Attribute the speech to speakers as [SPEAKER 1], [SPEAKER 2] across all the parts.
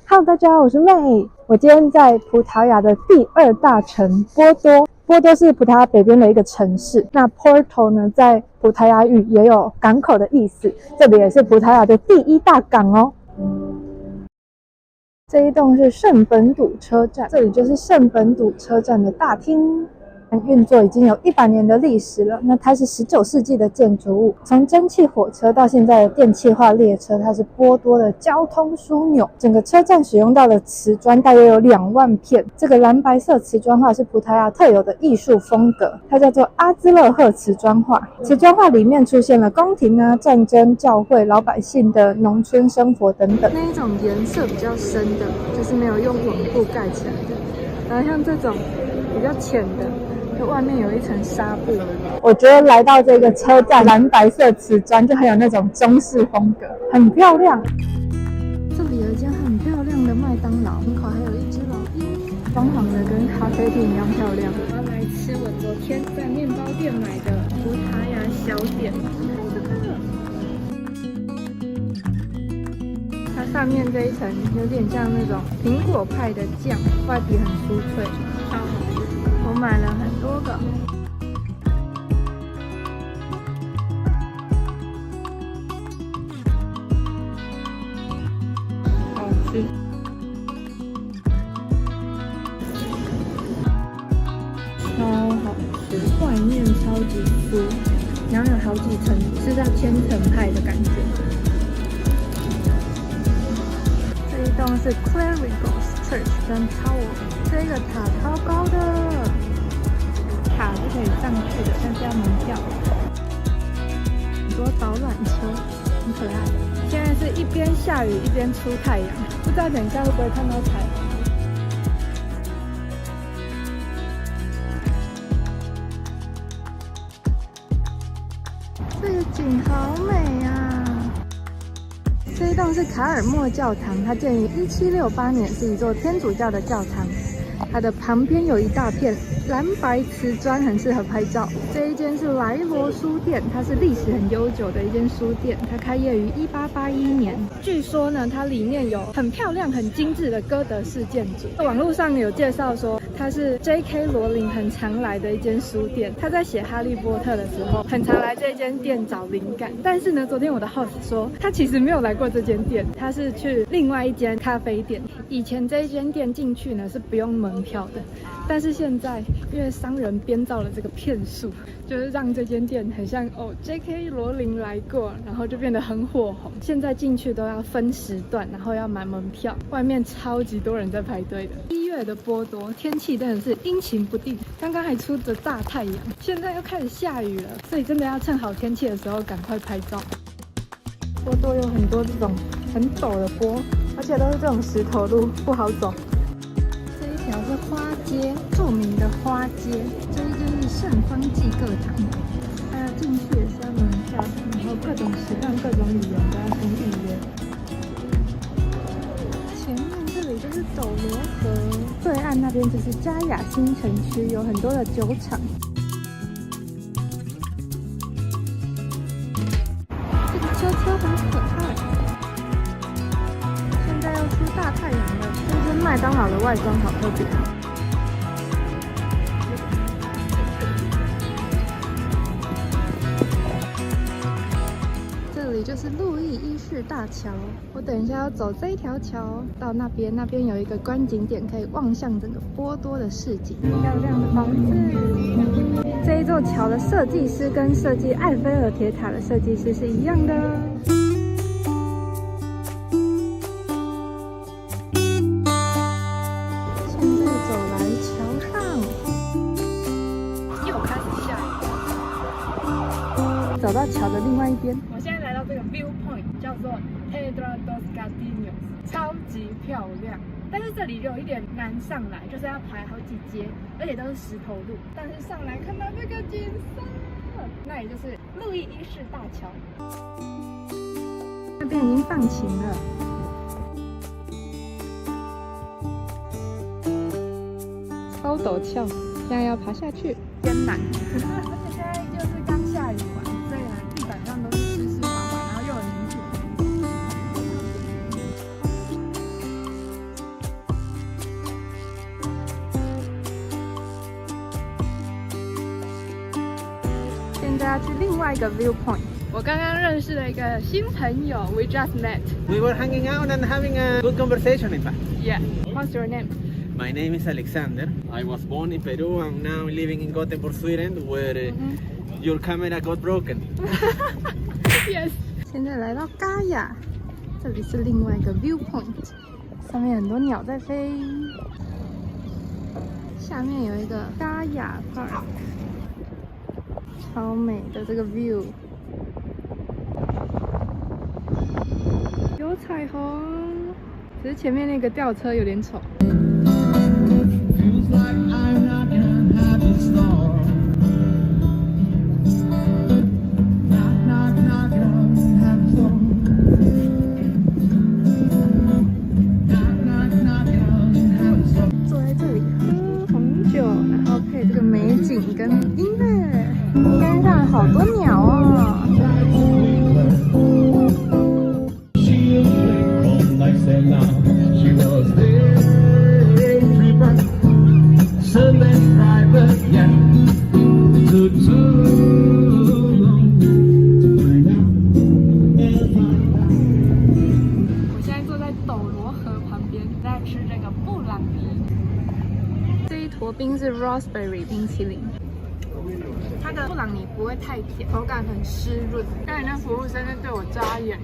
[SPEAKER 1] Hello， 大家好，我是妹。我今天在葡萄牙的第二大城波多。波多是葡萄牙北边的一个城市。那 Porto 呢，在葡萄牙语也有港口的意思，这里也是葡萄牙的第一大港哦。这一栋是圣本笃车站，这里就是圣本笃车站的大厅。运作已经有100年的历史了。那它是19世纪的建筑物，从蒸汽火车到现在的电气化列车，它是波多的交通枢纽。整个车站使用到的瓷砖大约有2万片，这个蓝白色瓷砖画是葡萄牙特有的艺术风格，它叫做阿兹勒赫瓷砖画。瓷砖画里面出现了宫廷啊、战争、教会、老百姓的农村生活等等。那一种颜色比较深的，就是没有用网布盖起来的，然后像这种比较浅的，外面有一层纱布。我觉得来到这个车站，蓝白色瓷砖就很有那种中式风格，很漂亮。这里有一间很漂亮的麦当劳，门口还有一只老鹰，装潢的跟咖啡厅一样漂亮。我要来吃我昨天在面包店买的葡萄牙小点，看这个，它上面这一层有点像那种苹果派的酱，外皮很酥脆，超好吃。我买了很多个，好吃，超好吃，外面超级酥，然后有好几层，吃到千层派的感觉。这一栋是 Clérigos Church 跟 Tower， 这个塔超高的。塔是可以上去的，但是要门票。很多导览车，很可爱。现在是一边下雨一边出太阳，不知道等一下会不会看到彩虹。这个景好美啊！这一栋是卡尔默教堂，它建于1768年，是一座天主教的教堂。它的旁边有一大片蓝白瓷砖，很适合拍照。这一间是莱罗书店，它是历史很悠久的一间书店，它开业于1881年。据说呢，它里面有很漂亮、很精致的哥德式建筑。网络上有介绍说，它是 J.K. 罗琳很常来的一间书店。他在写《哈利波特》的时候，很常来这间店找灵感。但是呢，昨天我的 host 说，他其实没有来过这间店，他是去另外一间咖啡店。以前这一间店进去呢是不用门票的，但是现在因为商人编造了这个骗术，就是让这间店很像J.K. 罗琳来过，然后就变得很火红。现在进去都要分时段，然后要买门票，外面超级多人在排队的。1月的波多天气真的是阴晴不定，刚刚还出着大太阳，现在又开始下雨了，所以真的要趁好天气的时候赶快拍照。波多有很多这种很陡的坡，而且都是这种石头路，不好走。这一条是花街，著名的花街。这一间是圣方济各堂，还有进去也是要门票，然后各种时段、各种语言都要先预约。前面这里就是斗罗河，对岸那边就是嘉雅新城区，有很多的酒厂。这个车车很可爱。现在要出大太阳了，这间麦当劳的外装好特别。这里就是路易一世大桥，我等一下要走这一条桥到那边，那边有一个观景点，可以望向整个波多的市景，漂亮的房子。这一座桥的设计师跟设计埃菲尔铁塔的设计师是一样的。现在走来桥上，又开始下雨，走到桥的另外一边。我现在来到这个 viewpoint 叫做 Pedra dos Gardenios， 超级漂亮。但是这里有一点难上来，就是要排好几阶，而且都是石头路。但是上来看到这个景色，那也就是路易一世大桥。那边已经放晴了。超陡峭，现在要爬下去，艰难。而且现在就是刚下雨完，所以地板上都是湿湿滑滑，然后又很泥土。大家去另外一个 viewpoint。我刚刚认识了一个新朋友 ，We just met.
[SPEAKER 2] We were hanging out and having a good conversation, in fact.
[SPEAKER 1] Yeah. What's your name?
[SPEAKER 2] My name is Alexander. I was born in Peru and now living in Gothenburg, Sweden, where your camera got broken.
[SPEAKER 1] Yes. 现在来到嘎雅，这里是另外一个 viewpoint， 上面很多鸟在飞。下面有一个嘎雅 Park， 超美的这个 view， 有彩虹，只是前面那个吊车有点丑。天上好多鸟哦！我现在坐在斗罗河旁边，在吃这个布朗尼。这一坨冰是 raspberry 冰淇淋。它的布朗尼不会太甜，口感很湿润。刚才那服务生就对我眨眼，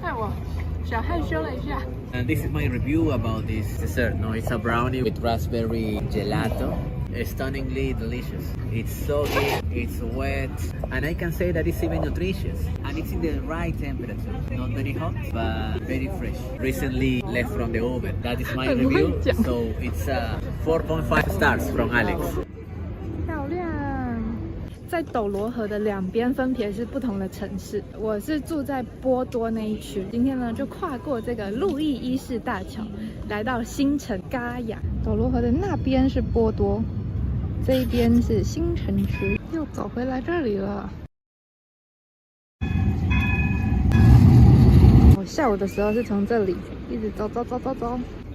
[SPEAKER 1] 害我小害羞了一下。
[SPEAKER 2] And this is my review about this dessert. No, it's a brownie with raspberry gelato. It's stunningly delicious. It's soggy, it's wet, and I can say that it's even nutritious. And it's in the right temperature. Not very hot, but very fresh. Recently left from the oven. That is my review. So it's 4.5 stars from Alex.
[SPEAKER 1] 在斗罗河的两边分别是不同的城市，我是住在波多那一区。今天呢，就跨过这个路易一世大桥，来到新城嘎雅。斗罗河的那边是波多，这一边是新城区，又走回来这里了。我下午的时候是从这里一直走。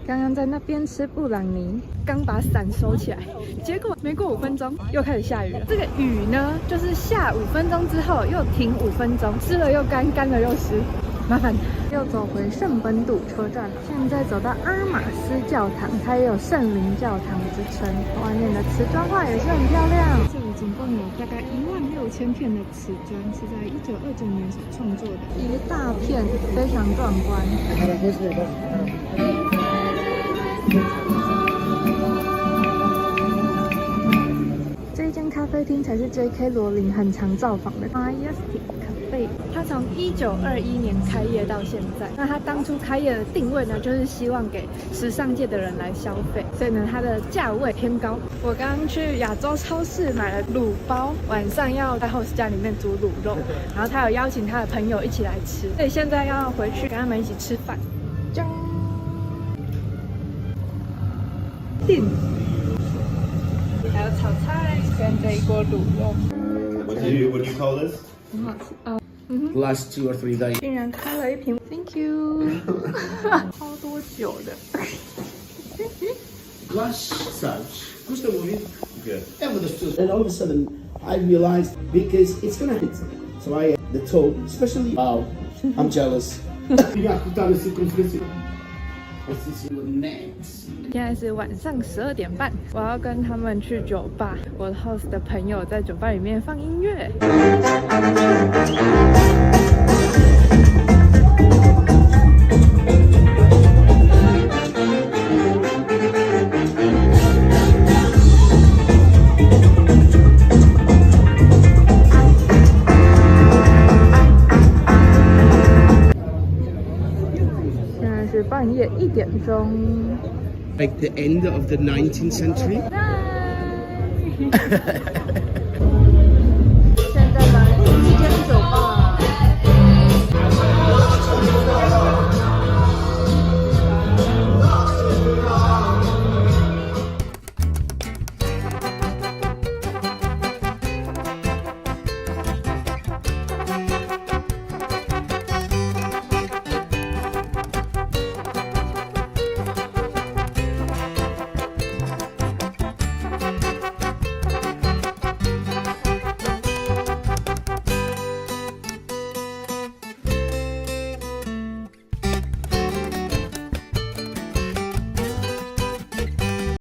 [SPEAKER 1] 刚刚在那边吃布朗尼，刚把伞收起来，结果没过5分钟又开始下雨了。这个雨呢，就是下5分钟之后又停5分钟，湿了又干，干了又湿，麻烦。又走回圣本笃车站，现在走到阿尔马斯教堂，它也有圣灵教堂之称。外面的瓷砖画也是很漂亮。这里总共有大概16000片的瓷砖，是在1929年所创作的，一大片，非常壮观。这一间咖啡厅才是 J.K. 罗琳很常造访的 Majestic Cafe。它从1921年开业到现在，那它当初开业的定位呢，就是希望给时尚界的人来消费，所以呢，它的价位偏高。我刚刚去亚洲超市买了卤包，晚上要在 host 家里面煮卤肉，然后他有邀请他的朋友一起来吃，所以现在要回去跟他们一起吃饭。锵！还有炒菜跟这一锅卤肉。
[SPEAKER 3] What do you call this?
[SPEAKER 1] 很好吃哦。
[SPEAKER 3] Last 2 or 3 days.
[SPEAKER 1] 竟然开了一瓶 ，Thank you， 超多酒的。
[SPEAKER 3] Last such, gusto mo rin? Good. And all of a sudden, I realized because it's gonna hit. So I the toe, especially wow, I'm jealous.
[SPEAKER 1] 现在是晚上12点半，我要跟他们去酒吧。我的 host 的朋友在酒吧里面放音乐。半夜1点钟。
[SPEAKER 3] Like the end of the 19th century.